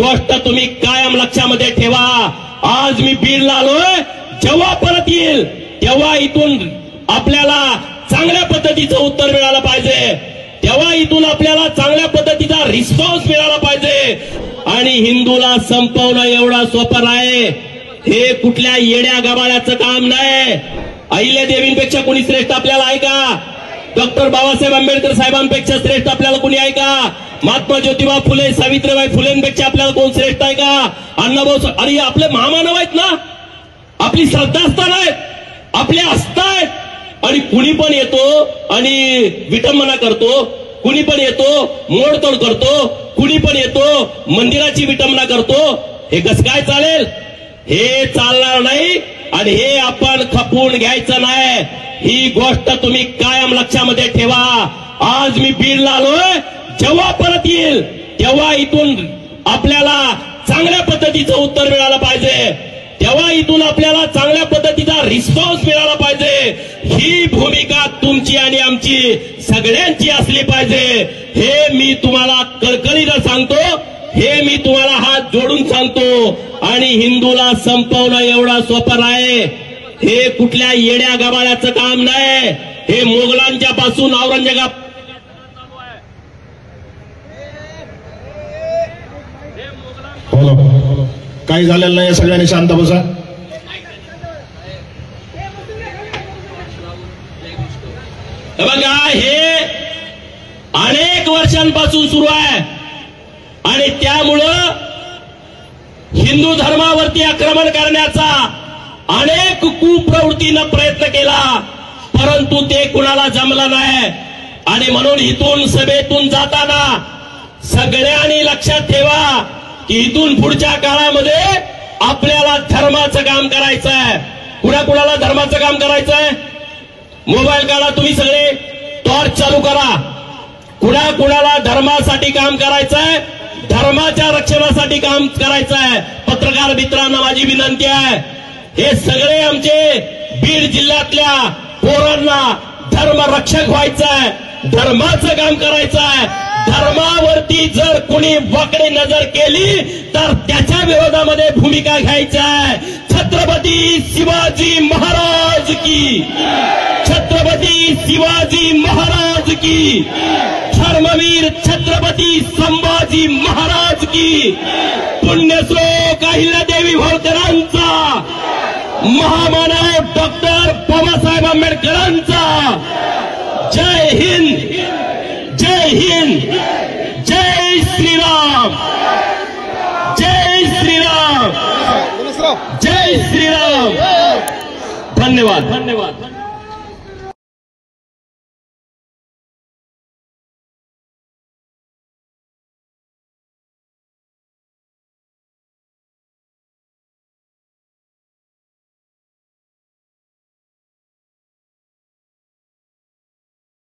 गोष्ट तुम्ही कायम लक्षामध्ये ठेवा। आज मी बीडला आलोय, जेव्हा परत येईल तेव्हा इथून आपल्याला चांगल्या पद्धतीचं उत्तर मिळालं पाहिजे, तेव्हा इथून आपल्याला चांगल्या पद्धतीचा रिस्पॉन्स मिळाला पाहिजे। आणि हिंदूला संपवणं एवढा सोपं नाही, हे कुठल्या येड्या गबाळ्याचं काम नाही। अहिल्यादेवींपेक्षा कोणी श्रेष्ठ आपल्याला आहे का? डॉक्टर बाबासाहेब आंबेडकर साहेबांपेक्षा श्रेष्ठ आपल्याला कोणी आहे का? महात्मा ज्योतिबा फुले, सावित्रीबाई फुलेंपेक्षा आपल्याला कोण श्रेष्ठ आहे का? अण्णाभाऊ, अरे आपले महामानव आहेत ना, आपली श्रद्धास्थान आहेत, आपले आस्था आहेत। आणि कुणी पण येतो आणि विटंबना करतो, कुणी पण येतो मोडतोड करतो, कुणी पण येतो मंदिराची विटंबना करतो। हे कसं काय चालेल? हे चालणार नाही आणि हे आपण खपवून घ्यायचं नाही। ही गोष्ट तुम्ही कायम लक्षामध्ये ठेवा। आज मी बीडला आलोय, जेव्हा परत येईल तेव्हा इथून आपल्याला चांगल्या पद्धतीचं उत्तर मिळालं पाहिजे, तेव्हा इथून आपल्याला चांगल्या पद्धतीचा रिस्पॉन्स मिळाला पाहिजे। ही भूमिका तुमची आणि आमची सगळ्यांची असली पाहिजे, हे मी तुम्हाला कळकळीनं सांगतो, हे मी तुम्हाला हात जोडून सांगतो। आणि हिंदूला संपवणं एवढा सोपं नाही, हे कुठल्या येड्या गबाळ्याचं काम नाही। हे मोगलांच्या पासून औरंगजेब काही झालेलं नाही, सगळ्यांनी शांत बसा। बघा, हे अनेक वर्षांपासून सुरू आहे आणि त्यामुळं हिंदू धर्मावरती आक्रमण करण्याचा अनेक कुप्रवृत्तीनं प्रयत्न केला, परंतु ते कुणाला जमलं नाही। आणि म्हणून इथून सभेतून जाताना सगळ्यांनी लक्षात ठेवा की इथून पुढच्या काळामध्ये आपल्याला धर्माचं काम करायचं आहे। कुणाकुणाला धर्माचं काम करायचं आहे? मोबाईल काढा तुम्ही सगळे, टॉर्च चालू करा। कुणाकुणाला धर्मासाठी काम करायचं आहे, धर्माच्या रक्षणासाठी काम करायचं आहे? पत्रकार मित्रांना माझी विनंती आहे, हे सगळे आमचे बीड जिल्ह्यातल्या पोरांना धर्मरक्षक व्हायचं आहे, धर्माचं काम करायचं आहे। धर्मावरती जर कोणी वाकडी नजर केली तर त्याच्या विरोधामध्ये भूमिका घ्यायची आहे। छत्रपती शिवाजी महाराज की, छत्रपती शिवाजी महाराज की, धर्मवीर छत्रपती संभाजी महाराज की, पुण्यश्लोक अहिल्यादेवी होळकरांचा, महामानव डॉक्टर बाबासाहेब आंबेडकरांचा। जय हिंद, जय हिंद, जय श्रीराम, जय श्रीराम, जय श्रीराम। धन्यवाद, धन्यवाद।